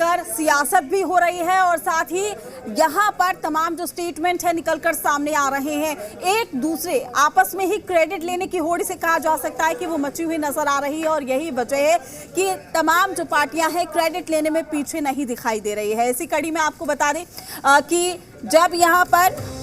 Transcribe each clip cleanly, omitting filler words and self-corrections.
लेकर सियासत भी हो रही है और साथ ही यहाँ पर तमाम जो स्टेटमेंट है निकलकर सामने आ रहे हैं। एक दूसरे आपस में ही क्रेडिट लेने की होड़ से कहा जा सकता है कि वो मची हुई नजर आ रही है और यही वजह है कि तमाम जो पार्टियां हैं क्रेडिट लेने में पीछे नहीं दिखाई दे रही है। इसी कड़ी में आपको बता दें कि जब यहाँ पर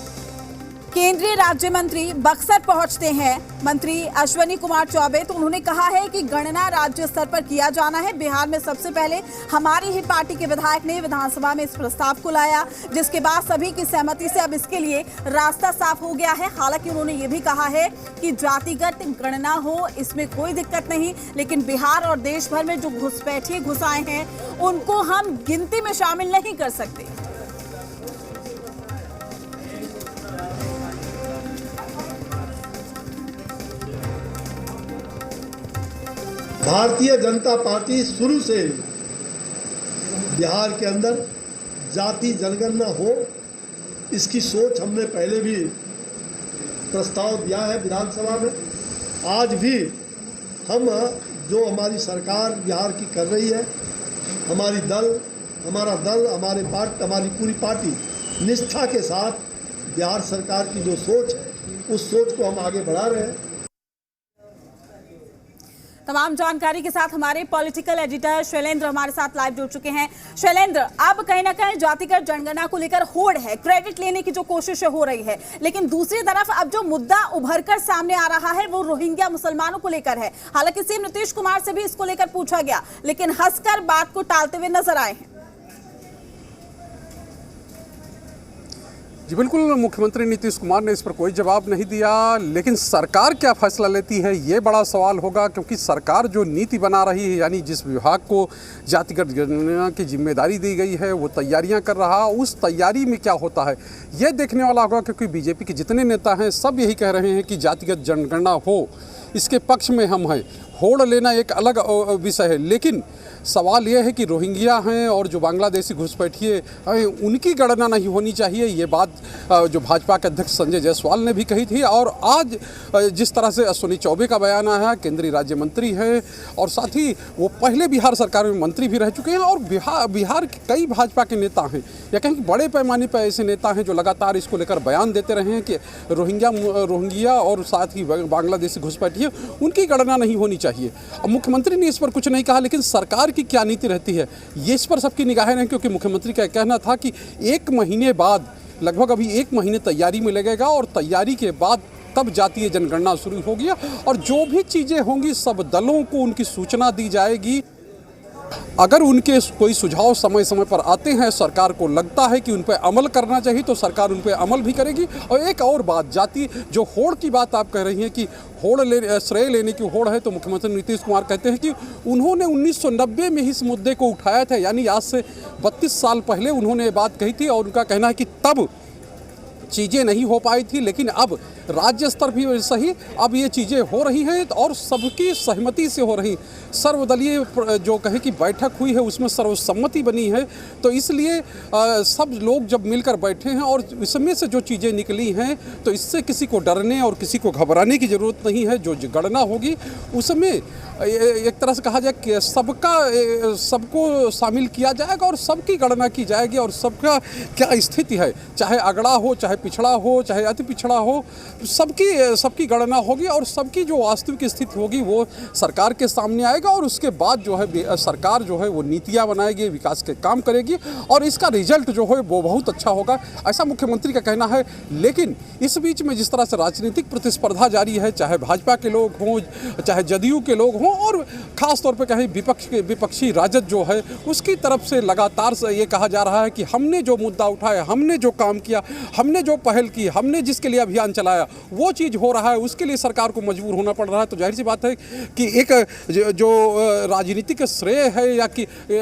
केंद्रीय राज्य मंत्री बक्सर पहुंचते हैं मंत्री अश्विनी कुमार चौबे, तो उन्होंने कहा है कि गणना राज्य स्तर पर किया जाना है। बिहार में सबसे पहले हमारी ही पार्टी के विधायक ने विधानसभा में इस प्रस्ताव को लाया, जिसके बाद सभी की सहमति से अब इसके लिए रास्ता साफ हो गया है। हालांकि उन्होंने ये भी कहा है कि जातिगत गणना हो इसमें कोई दिक्कत नहीं, लेकिन बिहार और देश भर में जो घुसपैठिए घुसाए हैं उनको हम गिनती में शामिल नहीं कर सकते। भारतीय जनता पार्टी शुरू से बिहार के अंदर जाति जनगणना हो, इसकी सोच हमने पहले भी प्रस्ताव दिया है विधानसभा में। आज भी हम जो हमारी सरकार बिहार की कर रही है, हमारा दल हमारी पूरी पार्टी निष्ठा के साथ बिहार सरकार की जो सोच है उस सोच को हम आगे बढ़ा रहे हैं। तमाम जानकारी के साथ हमारे पॉलिटिकल एडिटर शैलेंद्र हमारे साथ लाइव जुड़ चुके हैं। शैलेंद्र, अब कहीं ना कहीं जातिगत जनगणना को लेकर होड़ है, क्रेडिट लेने की जो कोशिश हो रही है, लेकिन दूसरी तरफ अब जो मुद्दा उभरकर सामने आ रहा है वो रोहिंग्या मुसलमानों को लेकर है। हालांकि सीएम नीतीश कुमार से भी इसको लेकर पूछा गया, लेकिन हंसकर बात को टालते हुए नजर आए हैं। जी बिल्कुल, मुख्यमंत्री नीतीश कुमार ने इस पर कोई जवाब नहीं दिया, लेकिन सरकार क्या फैसला लेती है ये बड़ा सवाल होगा, क्योंकि सरकार जो नीति बना रही है, यानी जिस विभाग को जातिगत जनगणना की जिम्मेदारी दी गई है वो तैयारियां कर रहा, उस तैयारी में क्या होता है ये देखने वाला होगा। क्योंकि बीजेपी के जितने नेता हैं सब यही कह रहे हैं कि जातिगत जनगणना हो, इसके पक्ष में हम हैं। होड़ लेना एक अलग विषय है, लेकिन सवाल यह है कि रोहिंग्या हैं और जो बांग्लादेशी घुसपैठिए हैं उनकी गणना नहीं होनी चाहिए। ये बात जो भाजपा के अध्यक्ष संजय जायसवाल ने भी कही थी, और आज जिस तरह से अश्विनी चौबे का बयान आया है, केंद्रीय राज्य मंत्री हैं और साथ ही वो पहले बिहार सरकार में मंत्री भी रह चुके हैं, और बिहार के कई भाजपा के नेता हैं या कहीं बड़े पैमाने पर ऐसे नेता हैं जो लगातार इसको लेकर बयान देते रहे हैं कि रोहिंग्या और साथ ही बांग्लादेशी घुसपैठिए उनकी गणना नहीं होनी चाहिए। अब मुख्यमंत्री ने इस पर कुछ नहीं कहा, लेकिन सरकार की क्या नीति रहती है ये इस पर सबकी निगाहें हैं, क्योंकि मुख्यमंत्री का कहना था कि 1 महीने बाद, लगभग अभी 1 महीने तैयारी में लगेगा और तैयारी के बाद तब जातीय जनगणना शुरू होगी और जो भी चीज़ें होंगी सब दलों को उनकी सूचना दी जाएगी। अगर उनके कोई सुझाव समय समय पर आते हैं, सरकार को लगता है कि उन पर अमल करना चाहिए तो सरकार उन पर अमल भी करेगी। और एक और बात, जाति जो होड़ की बात आप कह रही हैं कि श्रेय लेने की होड़ है, तो मुख्यमंत्री नीतीश कुमार कहते हैं कि उन्होंने 1990 में इस मुद्दे को उठाया था, यानी आज से 32 साल पहले उन्होंने ये बात कही थी, और उनका कहना है कि तब चीज़ें नहीं हो पाई थी, लेकिन अब राज्य स्तर भी सही अब ये चीज़ें हो रही हैं और सबकी सहमति से हो रही। सर्वदलीय जो कहे कि बैठक हुई है उसमें सर्वसम्मति बनी है, तो इसलिए सब लोग जब मिलकर बैठे हैं और इसमें से जो चीज़ें निकली हैं तो इससे किसी को डरने और किसी को घबराने की ज़रूरत नहीं है। जो गणना होगी उसमें एक तरह से कहा जाए कि सबको शामिल किया जाएगा और सबकी गणना की जाएगी और सबका क्या स्थिति है, चाहे अगड़ा हो, चाहे पिछड़ा हो, चाहे अति पिछड़ा हो, सबकी गणना होगी और सबकी जो वास्तविक स्थिति होगी वो सरकार के सामने आएगा और उसके बाद जो है सरकार जो है वो नीतियाँ बनाएगी, विकास के काम करेगी और इसका रिजल्ट जो है वो बहुत अच्छा होगा, ऐसा मुख्यमंत्री का कहना है। लेकिन इस बीच में जिस तरह से राजनीतिक प्रतिस्पर्धा जारी है, चाहे भाजपा के लोग हों, चाहे जदयू के लोग हों, और ख़ास तौर पर कहीं विपक्षी राजद जो है उसकी तरफ से लगातार से ये कहा जा रहा है कि हमने जो मुद्दा उठाया, हमने जो काम किया, हमने जो पहल की, हमने जिसके लिए अभियान चलाया वो चीज़ हो रहा है, उसके लिए सरकार को मजबूर होना पड़ रहा है। तो जाहिर सी बात है कि एक जो राजनीतिक श्रेय है या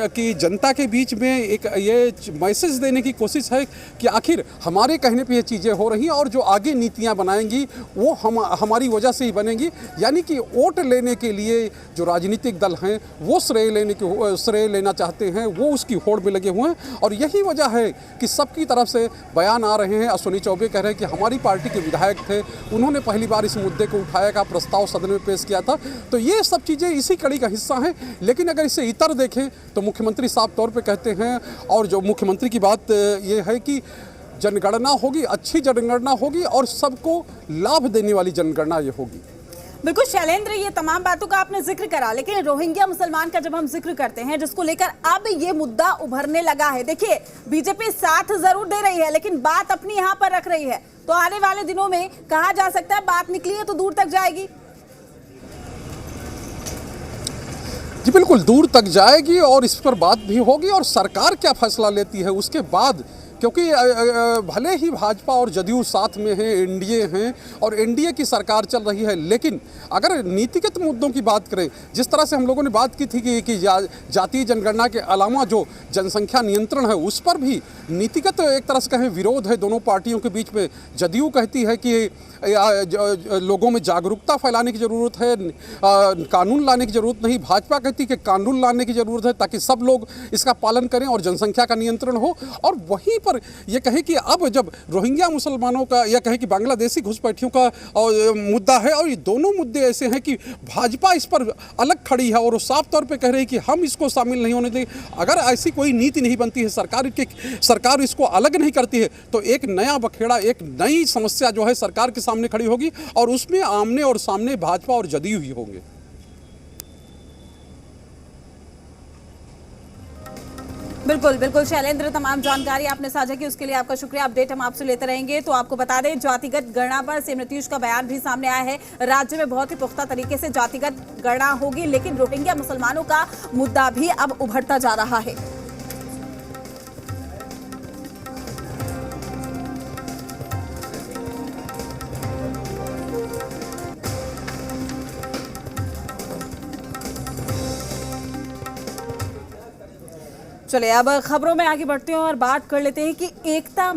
कि जनता के बीच में एक ये मैसेज देने की कोशिश है कि आखिर हमारे कहने पे ये चीज़ें हो रही हैं और जो आगे नीतियां बनाएंगी वो हमारी वजह से ही बनेंगी। यानी कि वोट लेने के लिए जो राजनीतिक दल हैं वो श्रेय लेना चाहते हैं, वो उसकी होड़ में लगे हुए हैं और यही वजह है कि सबकी तरफ से बयान आ रहे हैं। अश्विनी चौबे कह रहे हैं कि हमारी पार्टी के विधायक थे, उन्होंने पहली बार इस मुद्दे को उठाया का प्रस्ताव सदन में पेश किया था। तो ये सब चीज़ें इसी कड़ी का हिस्सा हैं। लेकिन अगर इसे इतर देखें तो मुख्यमंत्री साफ तौर पे कहते हैं, और जो मुख्यमंत्री की बात ये है कि जनगणना होगी, अच्छी जनगणना होगी और सबको लाभ देने वाली जनगणना ये होगी। बिल्कुल शैलेंद्र, ये तमाम बातों का आपने जिक्र करा, लेकिन रोहिंग्या मुसलमान का जब हम जिक्र करते हैं, जिसको लेकर अब ये मुद्दा उभरने लगा है, देखिए बीजेपी साथ जरूर दे रही है लेकिन बात अपनी यहाँ पर रख रही है, तो आने वाले दिनों में कहा जा सकता है बात निकली है तो दूर तक जाएगी। जी बिल्कुल, दूर तक जाएगी और इस पर बात भी होगी और सरकार क्या फैसला लेती है उसके बाद, क्योंकि भले ही भाजपा और जदयू साथ में हैं, एनडीए हैं और एनडीए की सरकार चल रही है, लेकिन अगर नीतिगत मुद्दों की बात करें, जिस तरह से हम लोगों ने बात की थी कि जातीय जनगणना के अलावा जो जनसंख्या नियंत्रण है उस पर भी नीतिगत एक तरह से कहें विरोध है दोनों पार्टियों के बीच में। जदयू कहती है कि लोगों में जागरूकता फैलाने की ज़रूरत है, कानून लाने की ज़रूरत नहीं। भाजपा कहती है कि कानून लाने की ज़रूरत है ताकि सब लोग इसका पालन करें और जनसंख्या का नियंत्रण हो। और वहीं पर ये कहें कि अब जब रोहिंग्या मुसलमानों का या कहें कि बांग्लादेशी घुसपैठियों का मुद्दा है, और ये दोनों मुद्दे ऐसे हैं कि भाजपा इस पर अलग खड़ी है और वो साफ तौर पे कह रही है कि हम इसको शामिल नहीं होने देंगे। अगर ऐसी कोई नीति नहीं बनती है, सरकार इसको अलग नहीं करती है, तो एक नया बखेड़ा, एक नई समस्या जो है सरकार के सामने खड़ी होगी और उसमें आमने और सामने भाजपा और जदयू ही होंगे। बिल्कुल बिल्कुल शैलेंद्र, तमाम जानकारी आपने साझा की उसके लिए आपका शुक्रिया। अपडेट हम आपसे लेते रहेंगे। तो आपको बता दें, जातिगत गणना पर सीएम नीतीश का बयान भी सामने आया है। राज्य में बहुत ही पुख्ता तरीके से जातिगत गणना होगी, लेकिन रोहिंग्या मुसलमानों का मुद्दा भी अब उभरता जा रहा है। चलिए अब खबरों में आगे बढ़ते हैं और बात कर लेते हैं कि एकता